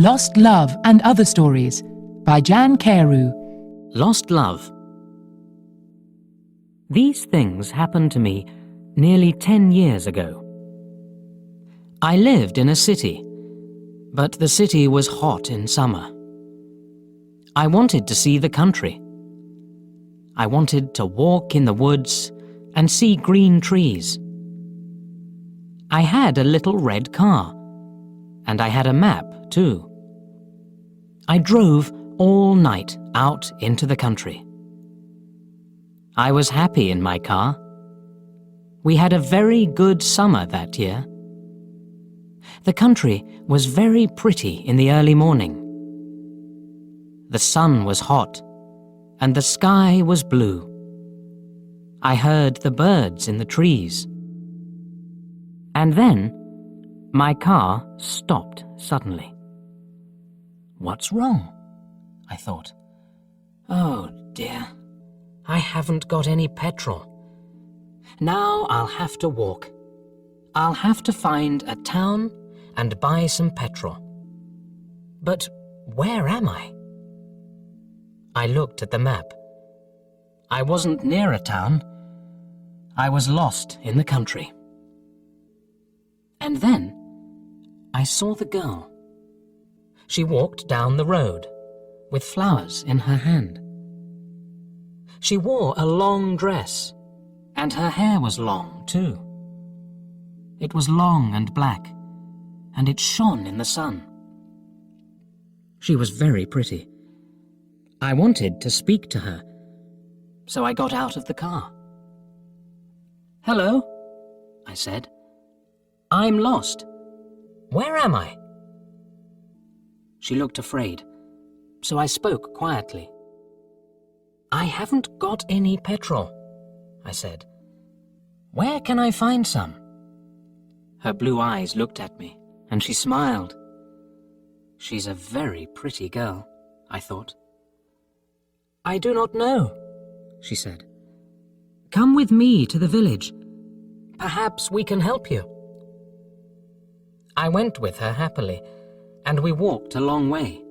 Lost Love and Other Stories by Jan Carew. Lost Love. These things happened to me nearly 10 years ago. I lived in a city, but the city was hot in summer. I wanted to see the country. I wanted to walk in the woods and see green trees. I had a little red car, and I had a map too. I drove all night out into the country. I was happy in my car. We had a very good summer that year. The country was very pretty in the early morning. The sun was hot, and the sky was blue. I heard the birds in the trees. And then, my car stopped suddenly. What's wrong? I thought. Oh dear, I haven't got any petrol. Now I'll have to walk. I'll have to find a town and buy some petrol. But where am I? I looked at the map. I wasn't near a town. I was lost in the country. And then I saw the girl. She walked down the road with flowers in her hand. She wore a long dress, and her hair was long too. It was long and black, and it shone in the sun. She was very pretty. I wanted to speak to her, so I got out of the car. "Hello," I said. "I'm lost. Where am I?" She looked afraid, so I spoke quietly. "I haven't got any petrol," I said. "Where can I find some?" Her blue eyes looked at me, and she smiled. She's a very pretty girl, I thought. "I do not know," she said. "Come with me to the village. Perhaps we can help you." I went with her happily, and we walked a long way.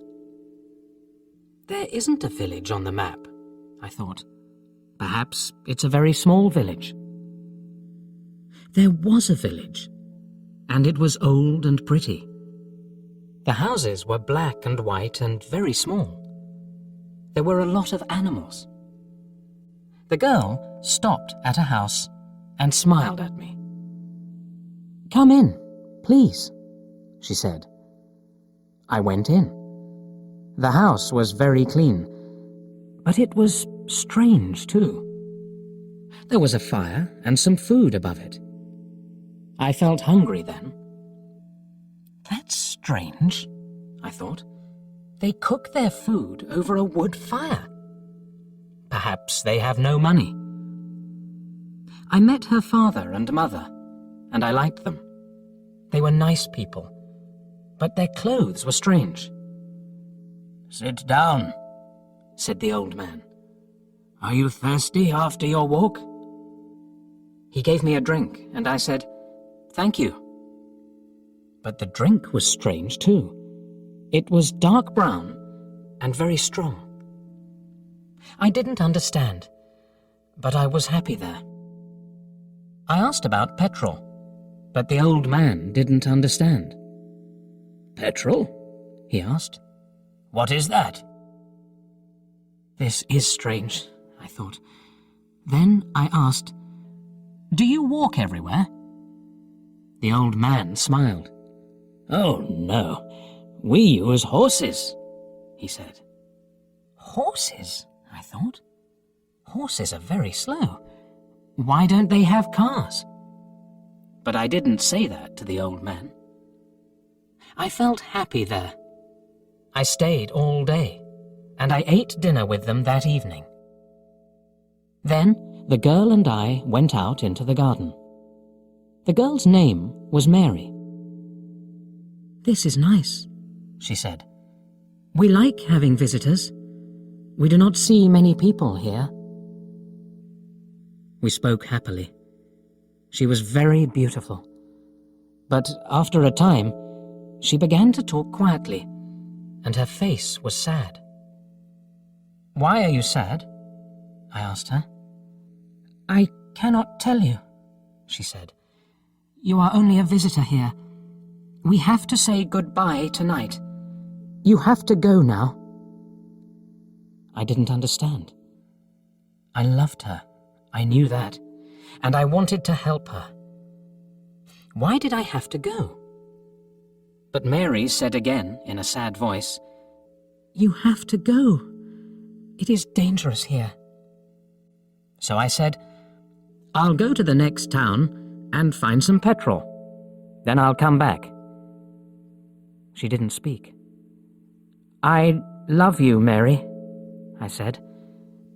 There isn't a village on the map, I thought. Perhaps it's a very small village. There was a village, and it was old and pretty. The houses were black and white and very small. There were a lot of animals. The girl stopped at a house and smiled at me. "Come in, please," she said. I went in. The house was very clean, but it was strange too. There was a fire and some food above it. I felt hungry then. That's strange, I thought. They cook their food over a wood fire. Perhaps they have no money. I met her father and mother, and I liked them. They were nice people, but their clothes were strange. "Sit down," said the old man. "Are you thirsty after your walk?" He gave me a drink, and I said, "Thank you." But the drink was strange too. It was dark brown and very strong. I didn't understand, but I was happy there. I asked about petrol, but the old man didn't understand. "Petrol?" he asked. "What is that?" This is strange, I thought. Then I asked, "Do you walk everywhere?" The old man smiled. "Oh, no. We use horses," he said. Horses, I thought. Horses are very slow. Why don't they have cars? But I didn't say that to the old man. I felt happy there. I stayed all day, and I ate dinner with them that evening. Then the girl and I went out into the garden. The girl's name was Mary. "This is nice," she said. "We like having visitors. We do not see many people here." We spoke happily. She was very beautiful. But after a time, she began to talk quietly, and her face was sad. "Why are you sad?" I asked her. "I cannot tell you," she said. "You are only a visitor here. We have to say goodbye tonight. You have to go now." I didn't understand. I loved her, I knew that, and I wanted to help her. Why did I have to go? But Mary said again in a sad voice, "You have to go. It is dangerous here." So I said, "I'll go to the next town and find some petrol. Then I'll come back." She didn't speak. "I love you, Mary," I said,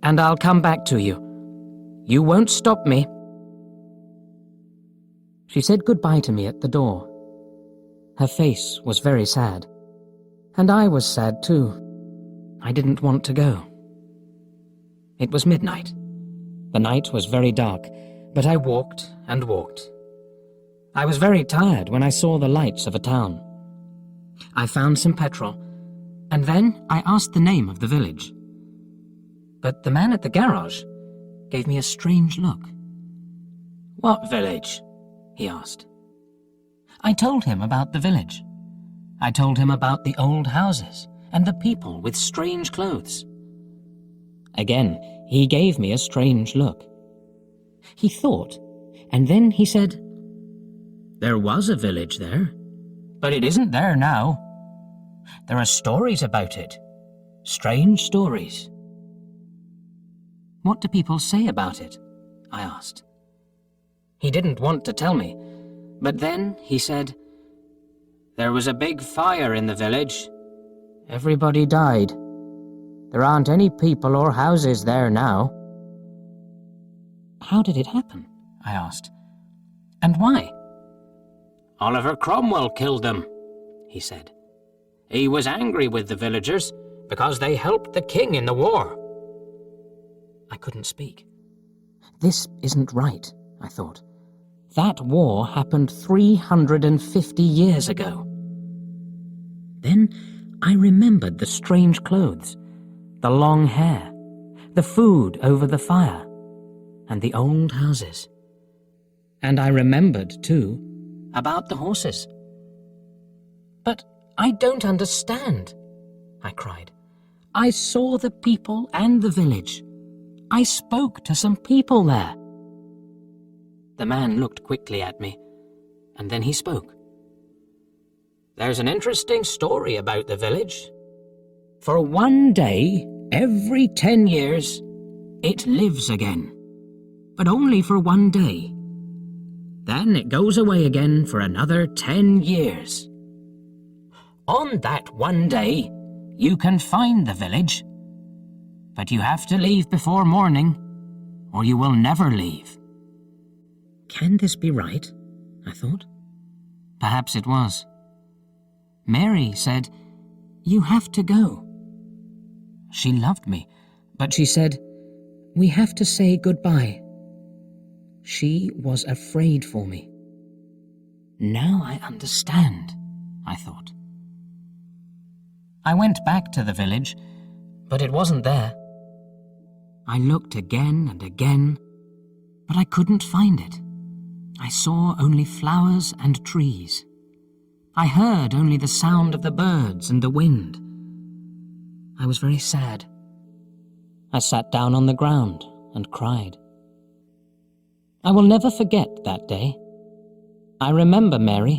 "and I'll come back to you. You won't stop me." She said goodbye to me at the door. Her face was very sad, and I was sad too. I didn't want to go. It was midnight. The night was very dark, but I walked and walked. I was very tired when I saw the lights of a town. I found some petrol, and then I asked the name of the village. But the man at the garage gave me a strange look. "What village?" he asked. I told him about the village. I told him about the old houses and the people with strange clothes. Again, he gave me a strange look. He thought, and then he said, "There was a village there, but it isn't there now. There are stories about it, strange stories." "What do people say about it?" I asked. He didn't want to tell me, but then he said, "There was a big fire in the village. Everybody died. There aren't any people or houses there now." "How did it happen?" I asked. "And why?" "Oliver Cromwell killed them," he said. "He was angry with the villagers because they helped the king in the war." I couldn't speak. This isn't right, I thought. That war happened 350 years ago. Then I remembered the strange clothes, the long hair, the food over the fire, and the old houses. And I remembered, too, about the horses. "But I don't understand," I cried. "I saw the people and the village. I spoke to some people there." The man looked quickly at me, and then he spoke. "There's an interesting story about the village. For one day, every 10 years, it lives again. But only for one day. Then it goes away again for another 10 years. On that one day, you can find the village. But you have to leave before morning, or you will never leave." Can this be right? I thought. Perhaps it was. Mary said, "You have to go." She loved me, but she said, "We have to say goodbye." She was afraid for me. Now I understand, I thought. I went back to the village, but it wasn't there. I looked again and again, but I couldn't find it. I saw only flowers and trees. I heard only the sound of the birds and the wind. I was very sad. I sat down on the ground and cried. I will never forget that day. I remember Mary,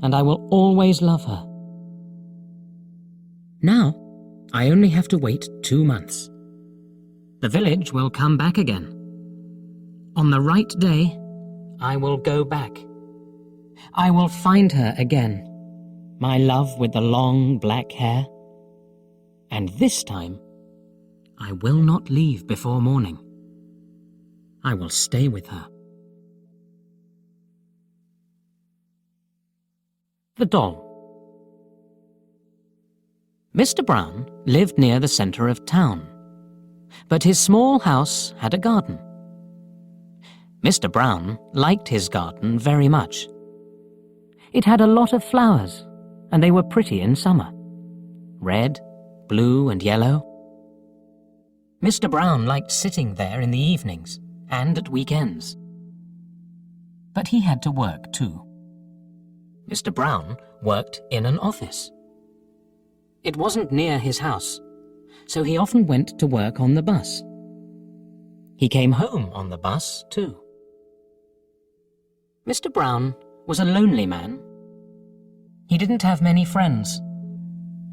and I will always love her. Now, I only have to wait 2 months. The village will come back again. On the right day, I will go back. I will find her again, my love with the long black hair. And this time, I will not leave before morning. I will stay with her. The Doll. Mr. Brown lived near the centre of town, but his small house had a garden. Mr. Brown liked his garden very much. It had a lot of flowers, and they were pretty in summer. red, blue and yellow. Mr. Brown liked sitting there in the evenings and at weekends. But he had to work too. Mr. Brown worked in an office. It wasn't near his house, so he often went to work on the bus. He came home on the bus too. Mr. Brown was a lonely man. He didn't have many friends,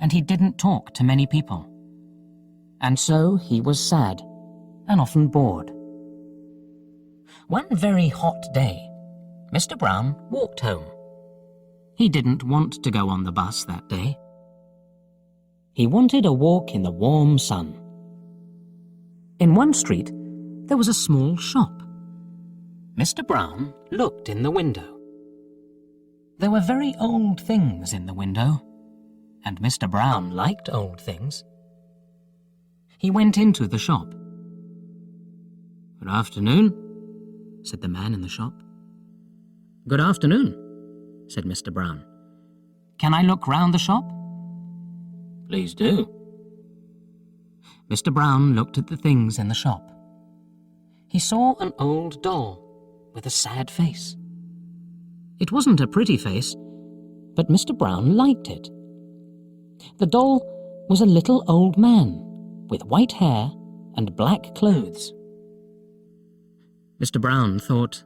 and he didn't talk to many people. And so he was sad and often bored. One very hot day, Mr. Brown walked home. He didn't want to go on the bus that day. He wanted a walk in the warm sun. In one street, there was a small shop. Mr. Brown looked in the window. There were very old things in the window, and Mr. Brown liked old things. He went into the shop. "Good afternoon," said the man in the shop. "Good afternoon," said Mr. Brown. "Can I look round the shop?" "Please do." Mr. Brown looked at the things in the shop. He saw an old doll with a sad face. It wasn't a pretty face, but Mr. Brown liked it. The doll was a little old man with white hair and black clothes. Mr. Brown thought,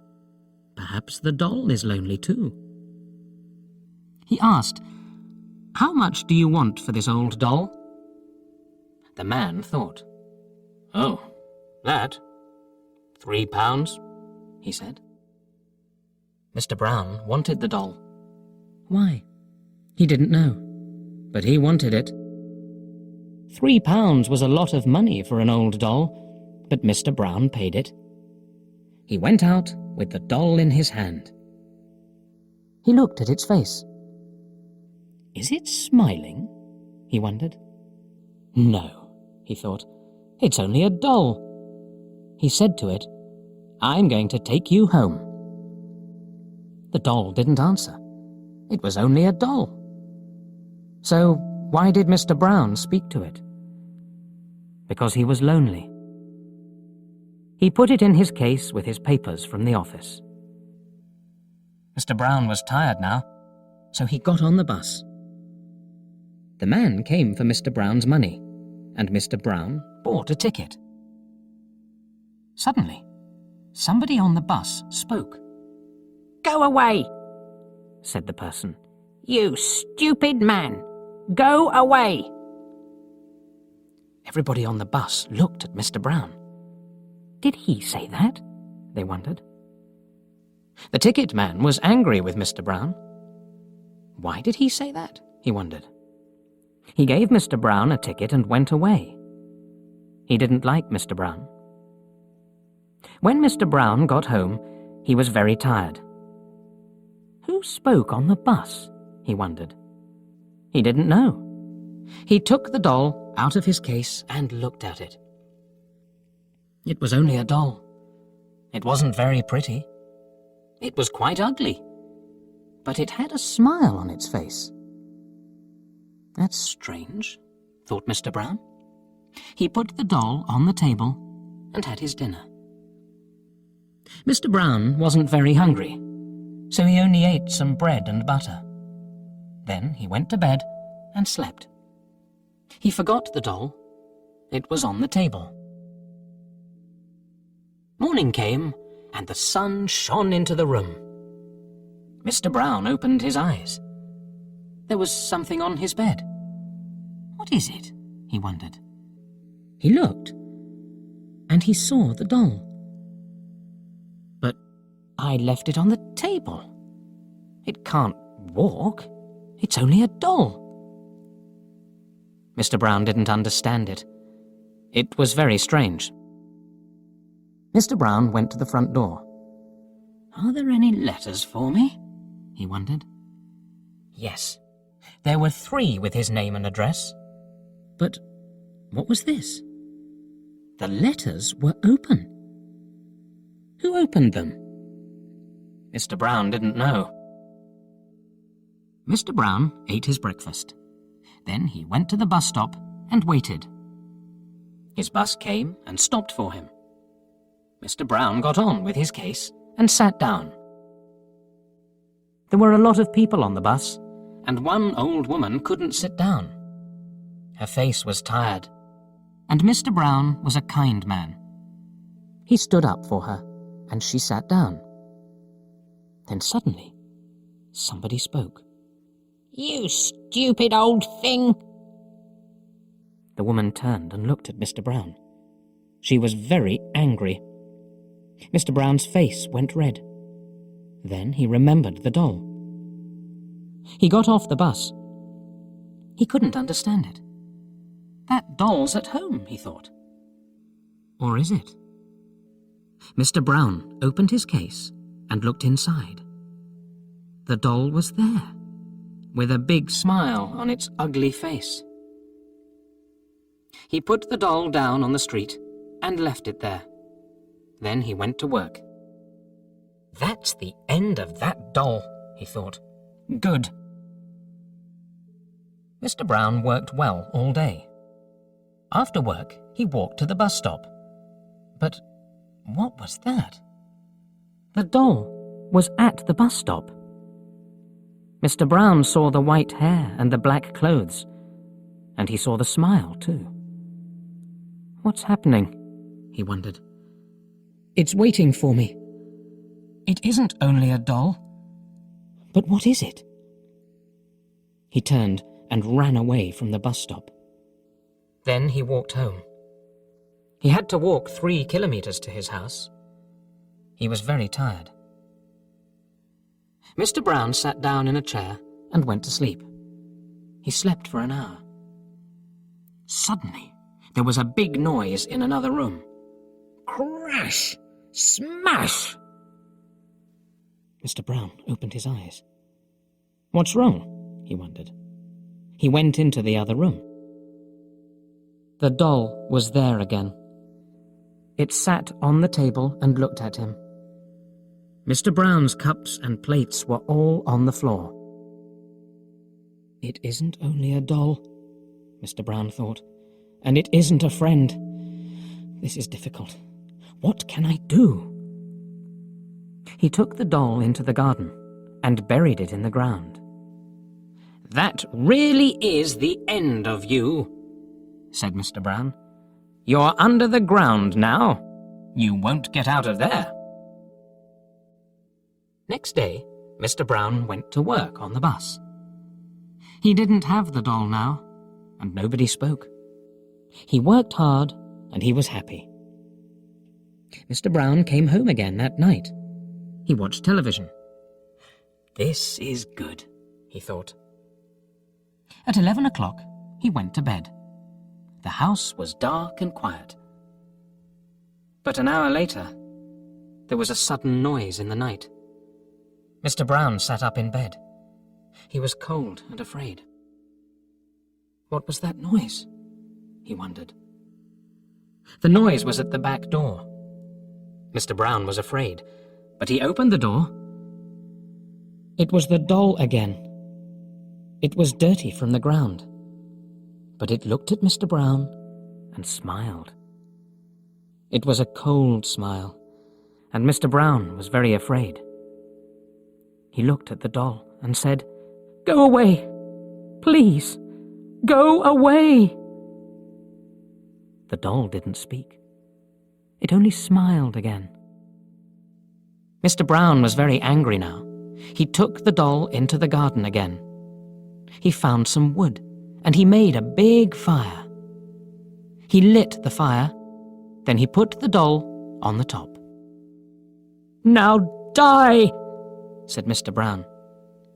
perhaps the doll is lonely too. He asked, "How much do you want for this old doll?" The man thought, "Oh, that? £3, he said. Mr. Brown wanted the doll. Why? He didn't know, but he wanted it. £3 was a lot of money for an old doll, but Mr. Brown paid it. He went out with the doll in his hand. He looked at its face. Is it smiling? He wondered. No, he thought. It's only a doll. He said to it, I'm going to take you home. The doll didn't answer. It was only a doll. So why did Mr. Brown speak to it? Because he was lonely. He put it in his case with his papers from the office. Mr. Brown was tired now, so he got on the bus. The man came for Mr. Brown's money, and Mr. Brown bought a ticket. Suddenly, somebody on the bus spoke. Go away, said the person. You stupid man! Go away! Everybody on the bus looked at Mr. Brown. Did he say that? They wondered. The ticket man was angry with Mr. Brown. Why did he say that? He wondered. He gave Mr. Brown a ticket and went away. He didn't like Mr. Brown. When Mr. Brown got home, he was very tired. Who spoke on the bus? He wondered. He didn't know. He took the doll out of his case and looked at it. It was only a doll. It wasn't very pretty. It was quite ugly. But it had a smile on its face. That's strange, thought Mr. Brown. He put the doll on the table and had his dinner. Mr. Brown wasn't very hungry, so he only ate some bread and butter. Then he went to bed and slept. He forgot the doll. It was on the table. Morning came, and the sun shone into the room. Mr. Brown opened his eyes. There was something on his bed. What is it? He wondered. He looked, and he saw the doll. But I left it on the table. It can't walk. It's only a doll. Mr. Brown didn't understand it. It was very strange. Mr. Brown went to the front door. Are there any letters for me? He wondered. Yes, there were 3 with his name and address. But what was this? The letters were open. Who opened them? Mr. Brown didn't know. Mr. Brown ate his breakfast. Then he went to the bus stop and waited. His bus came and stopped for him. Mr. Brown got on with his case and sat down. There were a lot of people on the bus, and one old woman couldn't sit down. Her face was tired, and Mr. Brown was a kind man. He stood up for her, and she sat down. Then suddenly, somebody spoke. "You stupid old thing!" The woman turned and looked at Mr. Brown. She was very angry. Mr. Brown's face went red. Then he remembered the doll. He got off the bus. He couldn't understand it. That doll's at home, he thought. Or is it? Mr. Brown opened his case and looked inside. The doll was there, with a big smile on its ugly face. He put the doll down on the street and left it there. Then he went to work. That's the end of that doll, he thought. Good. Mr. Brown worked well all day. After work, he walked to the bus stop. But what was that? The doll was at the bus stop. Mr. Brown saw the white hair and the black clothes, and he saw the smile too. What's happening? He wondered. It's waiting for me. It isn't only a doll. But what is it? He turned and ran away from the bus stop. Then he walked home. He had to walk 3 kilometers to his house. He was very tired. Mr. Brown sat down in a chair and went to sleep. He slept for an hour. Suddenly, there was a big noise in another room. Crash! Smash! Mr. Brown opened his eyes. What's wrong? He wondered. He went into the other room. The doll was there again. It sat on the table and looked at him. Mr. Brown's cups and plates were all on the floor. It isn't only a doll, Mr. Brown thought, and it isn't a friend. This is difficult. What can I do? He took the doll into the garden and buried it in the ground. That really is the end of you, said Mr. Brown. You're under the ground now. You won't get out of there. Next day, Mr. Brown went to work on the bus. He didn't have the doll now, and nobody spoke. He worked hard, and he was happy. Mr. Brown came home again that night. He watched television. This is good, he thought. At 11 o'clock, he went to bed. The house was dark and quiet. But an hour later, there was a sudden noise in the night. Mr. Brown sat up in bed. He was cold and afraid. What was that noise? He wondered. The noise was at the back door. Mr. Brown was afraid, but he opened the door. It was the doll again. It was dirty from the ground, but it looked at Mr. Brown and smiled. It was a cold smile, and Mr. Brown was very afraid. He looked at the doll and said, "Go away! Please, go away!" The doll didn't speak. It only smiled again. Mr. Brown was very angry now. He took the doll into the garden again. He found some wood, and he made a big fire. He lit the fire, then he put the doll on the top. "Now die!" said Mr. Brown.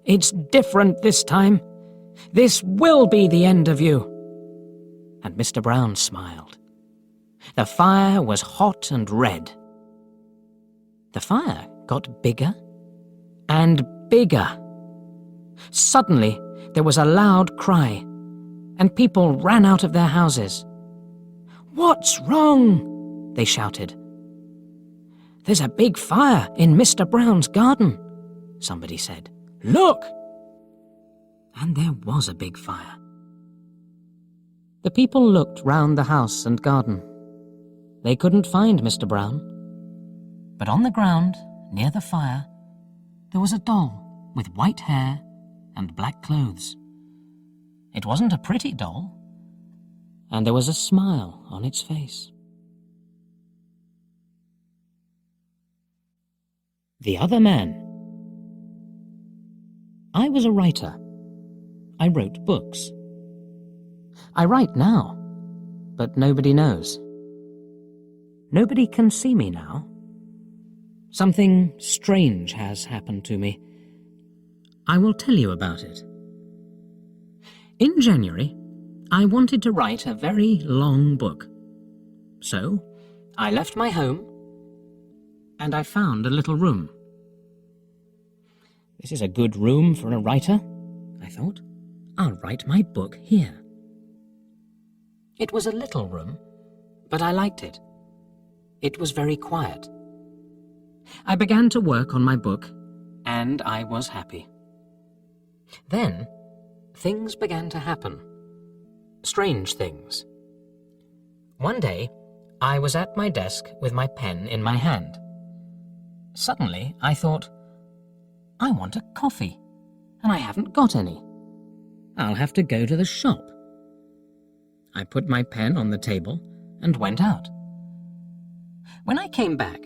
"It's different this time. This will be the end of you." And Mr. Brown smiled. The fire was hot and red. The fire got bigger and bigger. Suddenly, there was a loud cry, and people ran out of their houses. "What's wrong?" they shouted. "There's a big fire in Mr. Brown's garden," somebody said. "Look!" And there was a big fire. The people looked round the house and garden. They couldn't find Mr. Brown. But on the ground, near the fire, there was a doll with white hair and black clothes. It wasn't a pretty doll, and there was a smile on its face. The Other Man. I was a writer. I wrote books. I write now, but nobody knows. Nobody can see me now. Something strange has happened to me. I will tell you about it. In January, I wanted to write a very long book. So, I left my home, and I found a little room. This is a good room for a writer, I thought. I'll write my book here. It was a little room, but I liked it. It was very quiet. I began to work on my book, and I was happy. Then, things began to happen. Strange things. One day, I was at my desk with my pen in my hand. Suddenly, I thought, I want a coffee, and I haven't got any. I'll have to go to the shop. I put my pen on the table and went out. When I came back,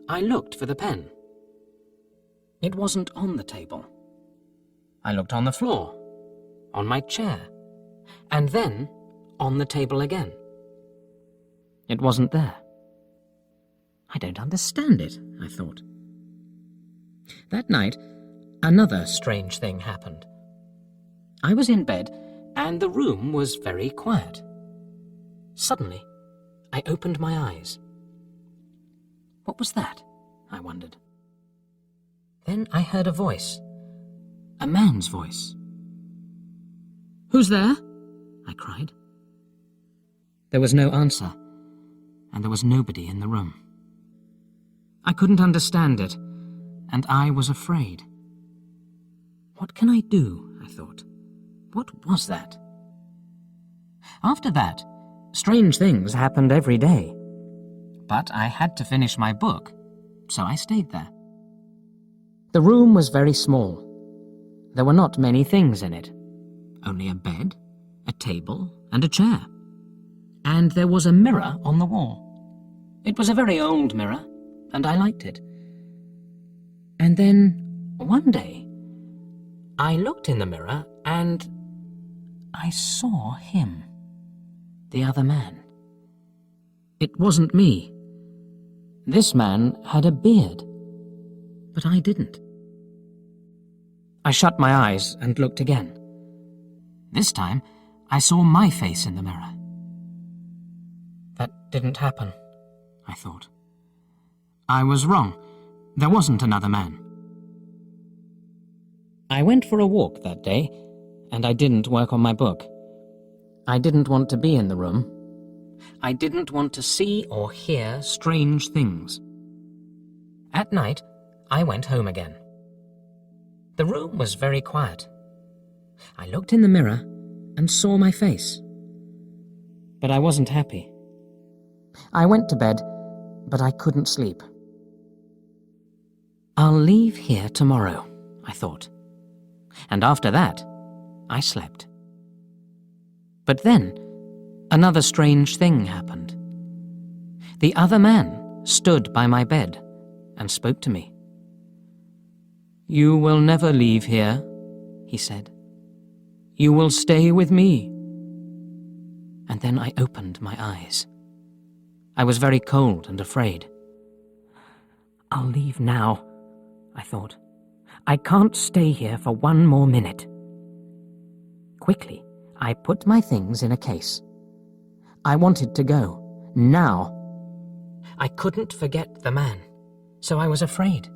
I looked for the pen. It wasn't on the table. I looked on the floor, on my chair, and then on the table again. It wasn't there. I don't understand it, I thought. That night, another strange thing happened. I was in bed, and the room was very quiet. Suddenly, I opened my eyes. What was that? I wondered. Then I heard a voice. A man's voice. Who's there? I cried. There was no answer, and there was nobody in the room. I couldn't understand it, and I was afraid. What can I do? I thought. What was that? After that, strange things happened every day. But I had to finish my book, so I stayed there. The room was very small. There were not many things in it. Only a bed, a table, and a chair. And there was a mirror on the wall. It was a very old mirror, and I liked it. And then, one day, I looked in the mirror and I saw him, the other man. It wasn't me. This man had a beard, but I didn't. I shut my eyes and looked again. This time, I saw my face in the mirror. That didn't happen, I thought. I was wrong. There wasn't another man. I went for a walk that day, and I didn't work on my book. I didn't want to be in the room. I didn't want to see or hear strange things. At night, I went home again. The room was very quiet. I looked in the mirror and saw my face. But I wasn't happy. I went to bed, but I couldn't sleep. I'll leave here tomorrow, I thought. And after that, I slept. But then, another strange thing happened. The other man stood by my bed and spoke to me. "You will never leave here," he said. "You will stay with me." And then I opened my eyes. I was very cold and afraid. I'll leave now, I thought. I can't stay here for one more minute. Quickly, I put my things in a case. I wanted to go, now. I couldn't forget the man, so I was afraid.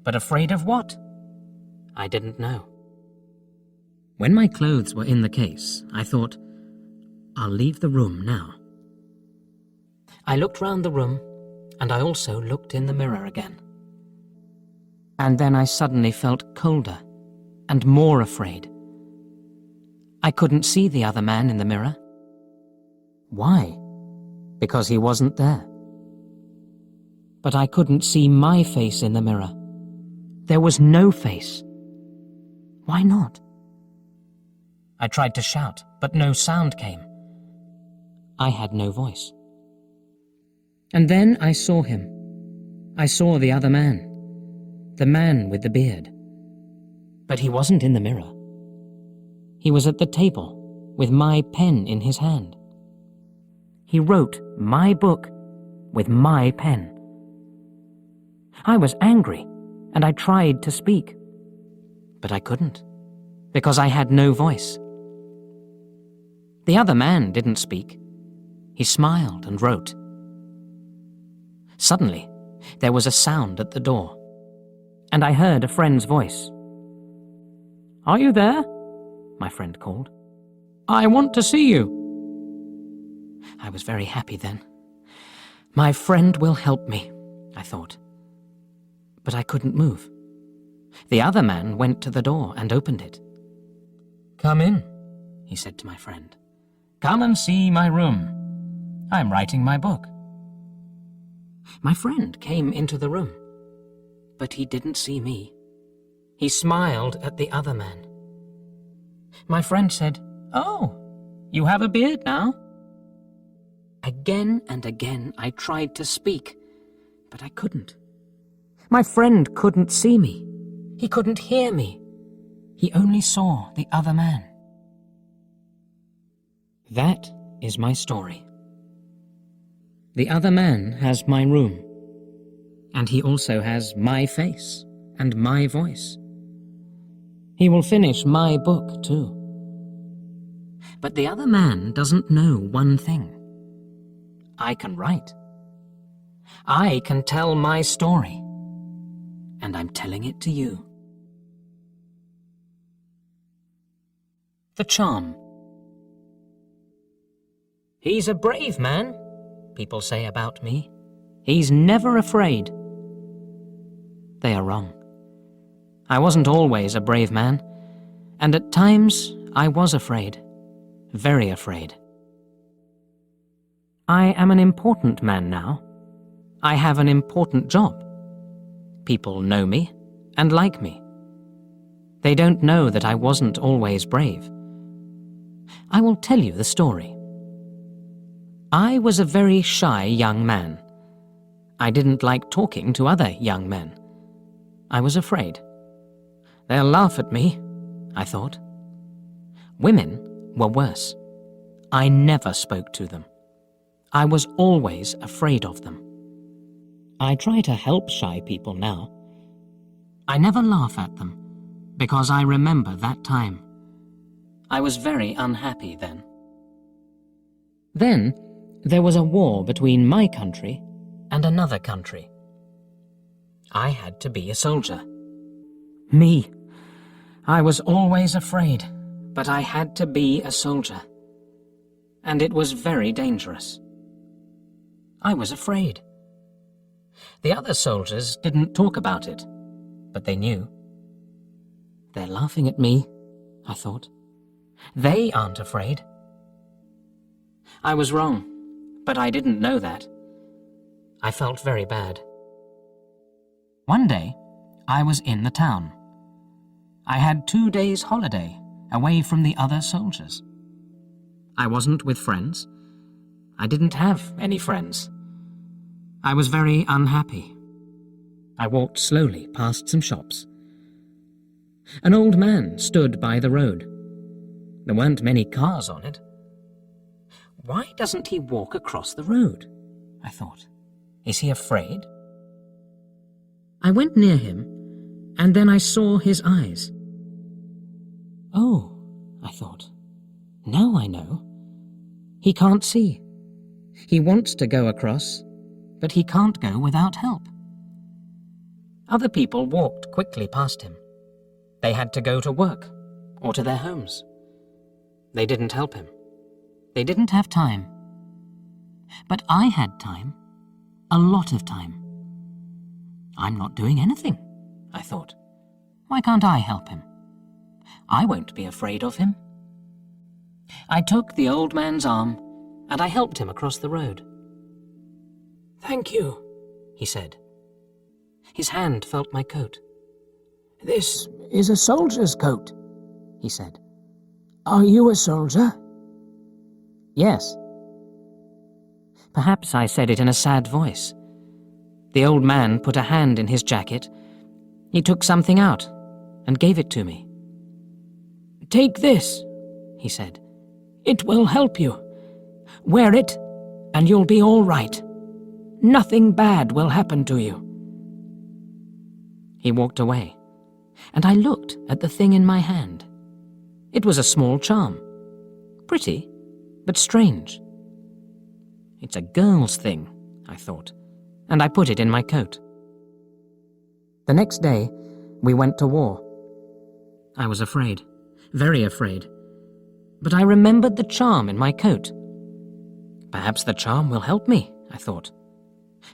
But afraid of what? I didn't know. When my clothes were in the case, I thought, I'll leave the room now. I looked round the room, and I also looked in the mirror again. And then I suddenly felt colder and more afraid. I couldn't see the other man in the mirror, Why? Because he wasn't there. But I couldn't see my face in the mirror. There was no face. Why not? I tried to shout, but no sound came. I had no voice. And then I saw him. I saw the other man, the man with the beard. But he wasn't in the mirror. He was at the table with my pen in his hand. He wrote my book with my pen. I was angry, and I tried to speak. But I couldn't, because I had no voice. The other man didn't speak. He smiled and wrote. Suddenly, there was a sound at the door, and I heard a friend's voice. "Are you there?" my friend called. "I want to see you." I was very happy then. My friend will help me, I thought. But I couldn't move. The other man went to the door and opened it. "Come in," he said to my friend. "Come and see my room. I'm writing my book." My friend came into the room, but he didn't see me. He smiled at the other man. My friend said, "Oh, you have a beard now?" Again and again I tried to speak, but I couldn't. My friend couldn't see me. He couldn't hear me. He only saw the other man. That is my story. The other man has my room, and he also has my face and my voice. He will finish my book too. But the other man doesn't know one thing. I can write. I can tell my story, and I'm telling it to you. The Charm. He's a brave man, people say about me. He's never afraid. They are wrong. I wasn't always a brave man, and at times I was afraid, very afraid. I am an important man now. I have an important job. People know me and like me. They don't know that I wasn't always brave. I will tell you the story. I was a very shy young man. I didn't like talking to other young men. I was afraid. They'll laugh at me, I thought. Women were worse. I never spoke to them. I was always afraid of them. I try to help shy people now. I never laugh at them, because I remember that time. I was very unhappy then. Then there was a war between my country and another country. I had to be a soldier. Me. I was always afraid, but I had to be a soldier. And it was very dangerous. I was afraid. The other soldiers didn't talk about it, but they knew. They're laughing at me, I thought. They aren't afraid. I was wrong, but I didn't know that. I felt very bad. One day, I was in the town. I had 2 days' holiday away from the other soldiers. I wasn't with friends. I didn't have any friends. I was very unhappy. I walked slowly past some shops. An old man stood by the road. There weren't many cars on it. Why doesn't he walk across the road? I thought. Is he afraid? I went near him, and then I saw his eyes. Oh, I thought. Now I know. He can't see. He wants to go across, but he can't go without help. Other people walked quickly past him. They had to go to work or to their homes. They didn't help him. They didn't have time. But I had time, a lot of time. I'm not doing anything, I thought. Why can't I help him? I won't be afraid of him. I took the old man's arm and I helped him across the road. "Thank you," he said. His hand felt my coat. "This is a soldier's coat," he said. "Are you a soldier?" "Yes." Perhaps I said it in a sad voice. The old man put a hand in his jacket. He took something out and gave it to me. "Take this," he said. "It will help you. Wear it, and you'll be all right. Nothing bad will happen to you." He walked away, and I looked at the thing in my hand. It was a small charm. Pretty, but strange. "It's a girl's thing," I thought, and I put it in my coat. The next day, we went to war. I was afraid, very afraid, but I remembered the charm in my coat. Perhaps the charm will help me, I thought,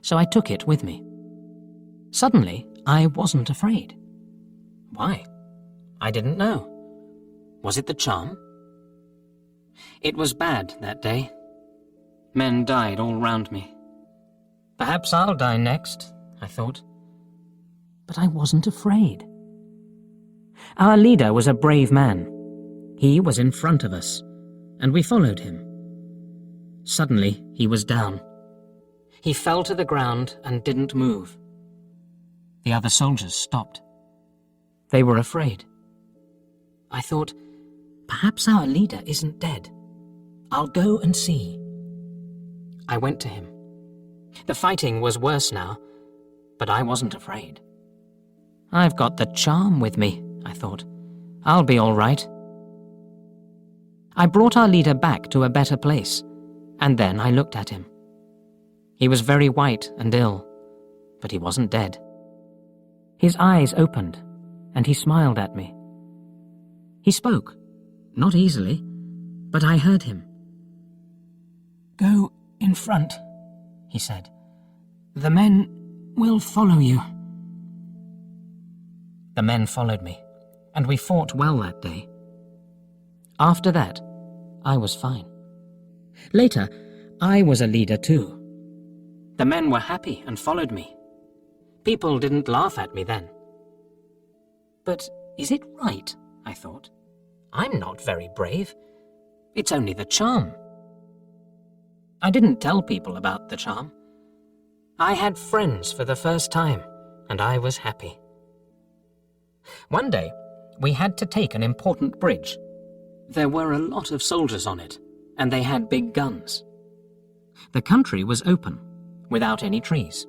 so I took it with me. Suddenly, I wasn't afraid. Why? I didn't know. Was it the charm? It was bad that day. Men died all round me. Perhaps I'll die next, I thought. But I wasn't afraid. Our leader was a brave man. He was in front of us, and we followed him. Suddenly, he was down. He fell to the ground and didn't move. The other soldiers stopped. They were afraid. I thought, perhaps our leader isn't dead. I'll go and see. I went to him. The fighting was worse now, but I wasn't afraid. I've got the charm with me, I thought. I'll be all right. I brought our leader back to a better place, and then I looked at him. He was very white and ill, but he wasn't dead. His eyes opened, and he smiled at me. He spoke, not easily, but I heard him. "Go in front," he said. "The men will follow you." The men followed me, and we fought well that day. After that, I was fine. Later, I was a leader too. The men were happy and followed me. People didn't laugh at me then. But is it right, I thought? I'm not very brave. It's only the charm. I didn't tell people about the charm. I had friends for the first time, and I was happy. One day, we had to take an important bridge. There were a lot of soldiers on it, and they had big guns. The country was open, without any trees.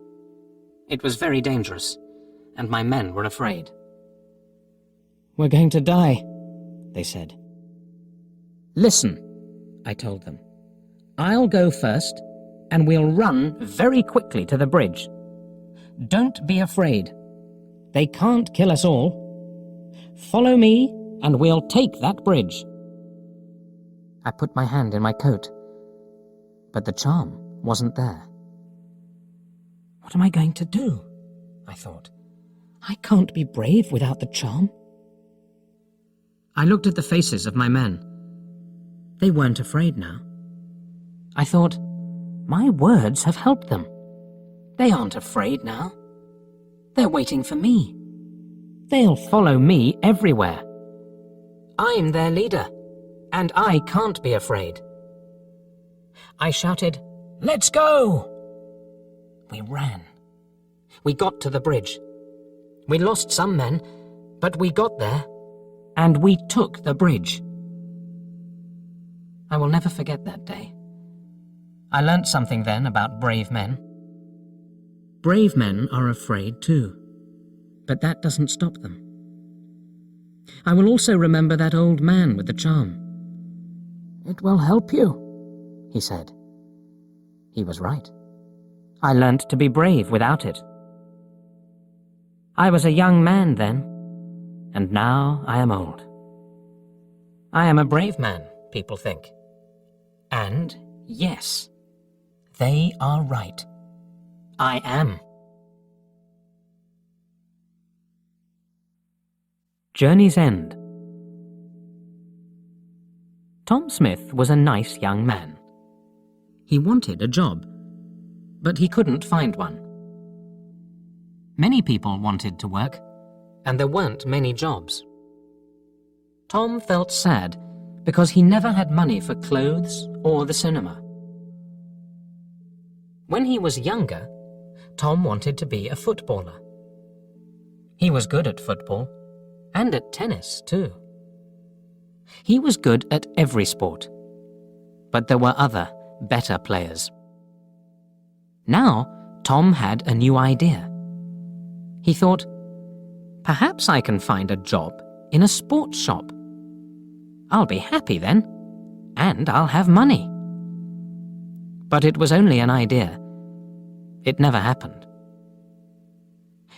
It was very dangerous, and my men were afraid. "We're going to die," they said. "Listen," I told them. "I'll go first, and we'll run very quickly to the bridge. Don't be afraid. They can't kill us all. Follow me, and we'll take that bridge." I put my hand in my coat, but the charm wasn't there. What am I going to do? I thought. I can't be brave without the charm. I looked at the faces of my men. They weren't afraid now. I thought, my words have helped them. They aren't afraid now. They're waiting for me. They'll follow me everywhere. I'm their leader, and I can't be afraid. I shouted, "Let's go!" We ran. We got to the bridge. We lost some men, but we got there, and we took the bridge. I will never forget that day. I learnt something then about brave men. Brave men are afraid too, but that doesn't stop them. I will also remember that old man with the charm. "It will help you," he said. He was right. I learnt to be brave without it. I was a young man then, and now I am old. I am a brave man, people think. And yes, they are right. I am. Journey's End. Tom Smith was a nice young man. He wanted a job, but he couldn't find one. Many people wanted to work, and there weren't many jobs. Tom felt sad because he never had money for clothes or the cinema. When he was younger, Tom wanted to be a footballer. He was good at football, and at tennis too. He was good at every sport, but there were other, better players. Now, Tom had a new idea. He thought, perhaps I can find a job in a sports shop. I'll be happy then, and I'll have money. But it was only an idea. It never happened.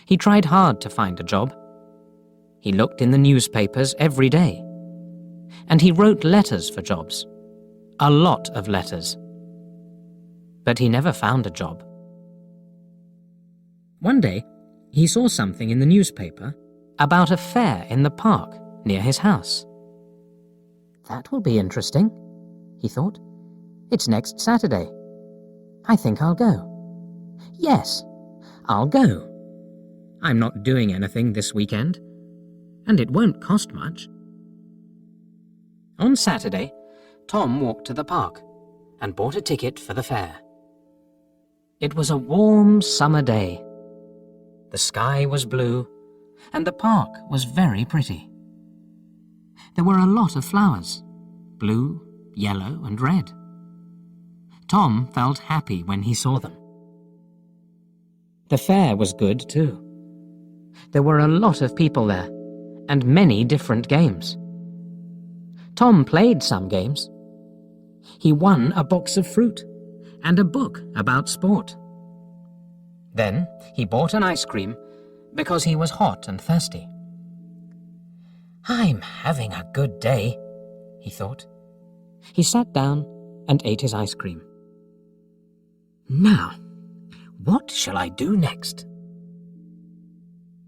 He tried hard to find a job. He looked in the newspapers every day. And he wrote letters for jobs. A lot of letters. But he never found a job. One day, he saw something in the newspaper about a fair in the park near his house. That will be interesting, he thought. It's next Saturday. I think I'll go. Yes, I'll go. I'm not doing anything this weekend, and it won't cost much. On Saturday, Tom walked to the park and bought a ticket for the fair. It was a warm summer day. The sky was blue, and the park was very pretty. There were a lot of flowers, blue, yellow, and red. Tom felt happy when he saw them. The fair was good too. There were a lot of people there, and many different games. Tom played some games. He won a box of fruit and a book about sport. Then he bought an ice cream because he was hot and thirsty. I'm having a good day, he thought. He sat down and ate his ice cream. Now, what shall I do next?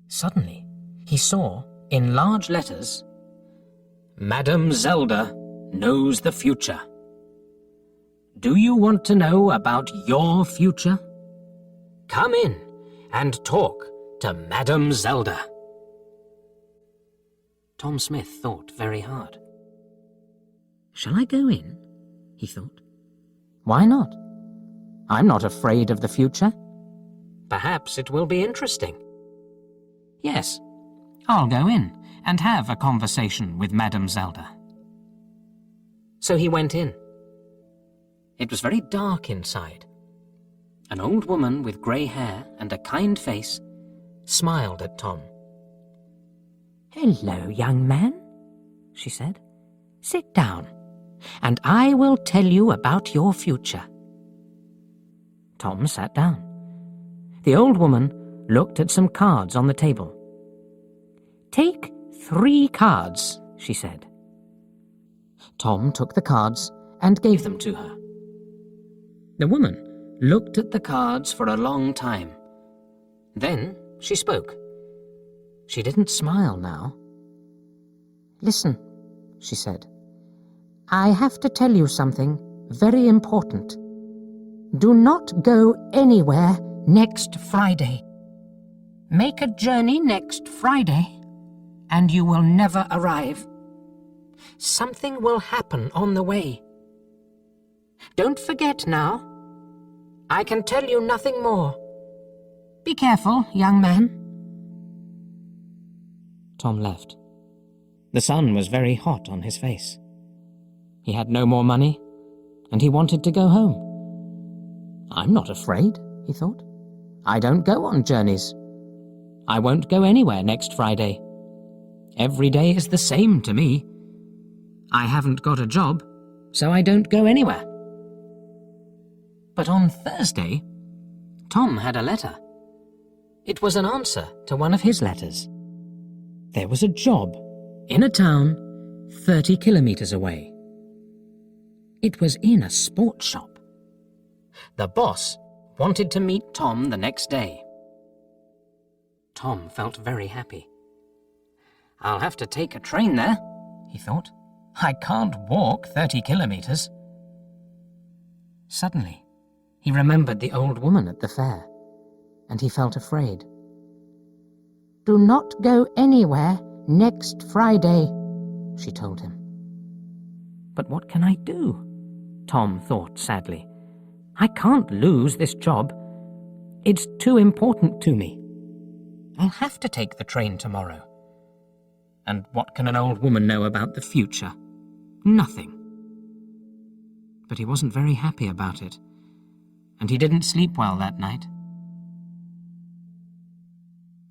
Suddenly, he saw, in large letters, Madame Zelda knows the future. Do you want to know about your future? Come in and talk to Madame Zelda. Tom Smith thought very hard. Shall I go in? He thought. Why not? I'm not afraid of the future. Perhaps it will be interesting. Yes, I'll go in and have a conversation with Madame Zelda. So he went in. It was very dark inside. An old woman with grey hair and a kind face smiled at Tom. Hello, young man, she said. Sit down, and I will tell you about your future. Tom sat down. The old woman looked at some cards on the table. Take 3 cards, she said. Tom took the cards and gave them to her. The woman looked at the cards for a long time. Then she spoke. She didn't smile now. Listen, she said. I have to tell you something very important. Do not go anywhere next Friday. Make a journey next Friday, and you will never arrive. Something will happen on the way. Don't forget now. I can tell you nothing more. Be careful, young man. Tom left. The sun was very hot on his face. He had no more money, and he wanted to go home. I'm not afraid, he thought. I don't go on journeys. I won't go anywhere next Friday. Every day is the same to me. I haven't got a job, so I don't go anywhere. But on Thursday, Tom had a letter. It was an answer to one of his letters. There was a job in a town 30 kilometers away. It was in a sports shop. The boss wanted to meet Tom the next day. Tom felt very happy. I'll have to take a train there, he thought. I can't walk 30 kilometers. Suddenly, he remembered the old woman at the fair, and he felt afraid. "Do not go anywhere next Friday," she told him. But what can I do? Tom thought sadly. I can't lose this job. It's too important to me. I'll have to take the train tomorrow. And what can an old woman know about the future? Nothing. But he wasn't very happy about it, and he didn't sleep well that night.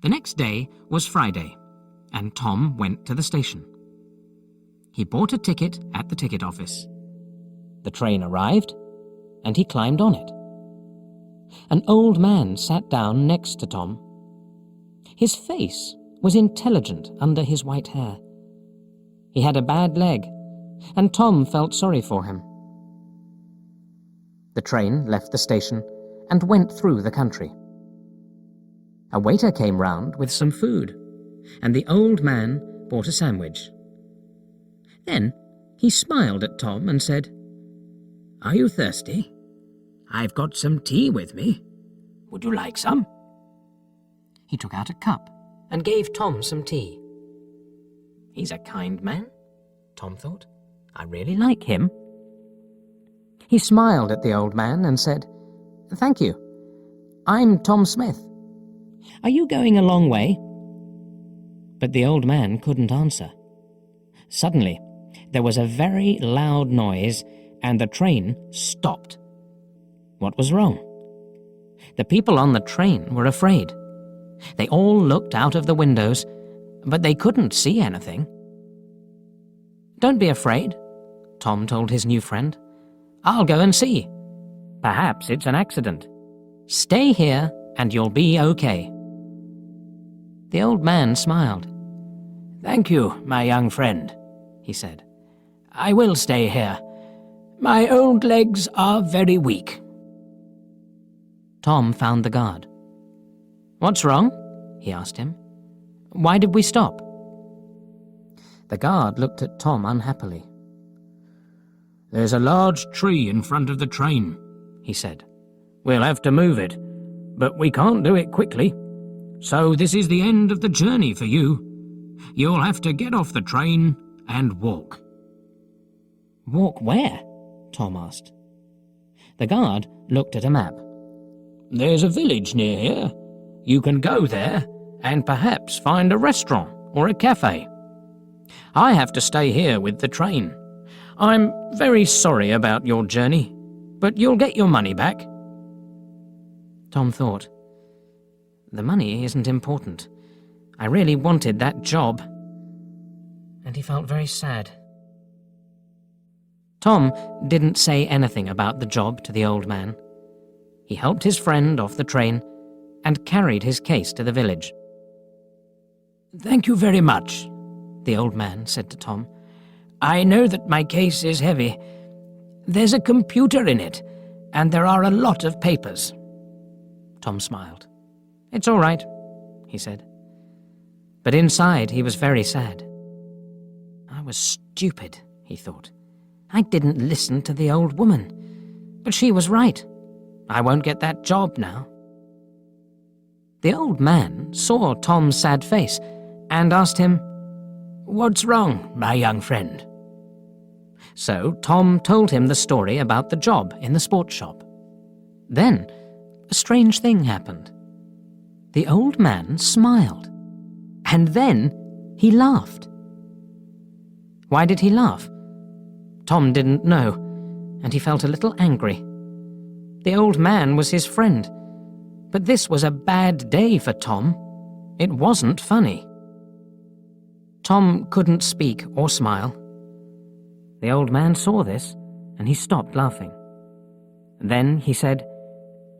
The next day was Friday, and Tom went to the station. He bought a ticket at the ticket office. The train arrived, and he climbed on it. An old man sat down next to Tom. His face was intelligent under his white hair. He had a bad leg, and Tom felt sorry for him. The train left the station and went through the country. A waiter came round with some food, and the old man bought a sandwich. Then he smiled at Tom and said, "Are you thirsty? I've got some tea with me. Would you like some?" He took out a cup and gave Tom some tea. He's a kind man, Tom thought. I really like him. He smiled at the old man and said, "Thank you. I'm Tom Smith. Are you going a long way?" But the old man couldn't answer. Suddenly, there was a very loud noise, and the train stopped. What was wrong? The people on the train were afraid. They all looked out of the windows, but they couldn't see anything. "Don't be afraid," Tom told his new friend. "I'll go and see. Perhaps it's an accident. Stay here and you'll be okay." The old man smiled. "Thank you, my young friend," he said. "I will stay here. My old legs are very weak." Tom found the guard. "What's wrong?" he asked him. "Why did we stop?" The guard looked at Tom unhappily. "There's a large tree in front of the train," he said. "We'll have to move it, but we can't do it quickly. So this is the end of the journey for you. You'll have to get off the train and walk." "Walk where?" Tom asked. The guard looked at a map. "There's a village near here. You can go there and perhaps find a restaurant or a cafe. I have to stay here with the train. I'm very sorry about your journey, but you'll get your money back." Tom thought, the money isn't important. I really wanted that job. And he felt very sad. Tom didn't say anything about the job to the old man. He helped his friend off the train and carried his case to the village. "Thank you very much," the old man said to Tom. "I know that my case is heavy. There's a computer in it, and there are a lot of papers." Tom smiled. "It's all right," he said. But inside he was very sad. I was stupid, he thought. I didn't listen to the old woman. But she was right. I won't get that job now. The old man saw Tom's sad face and asked him, "What's wrong, my young friend?" So Tom told him the story about the job in the sports shop. Then a strange thing happened. The old man smiled, and then he laughed. Why did he laugh? Tom didn't know, and he felt a little angry. The old man was his friend, but this was a bad day for Tom. It wasn't funny. Tom couldn't speak or smile. The old man saw this, and he stopped laughing. Then he said,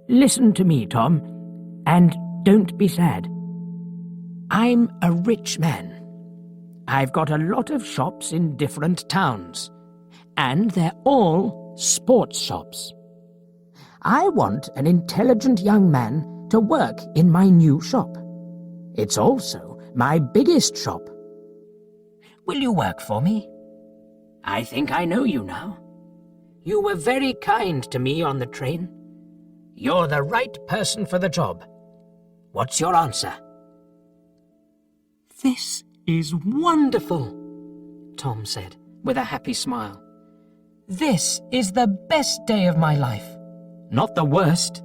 "Listen to me, Tom, and don't be sad. I'm a rich man. I've got a lot of shops in different towns, and they're all sports shops. I want an intelligent young man to work in my new shop. It's also my biggest shop. Will you work for me? I think I know you now. You were very kind to me on the train. You're the right person for the job. What's your answer?" "This is wonderful," Tom said, with a happy smile. "This is the best day of my life. Not the worst."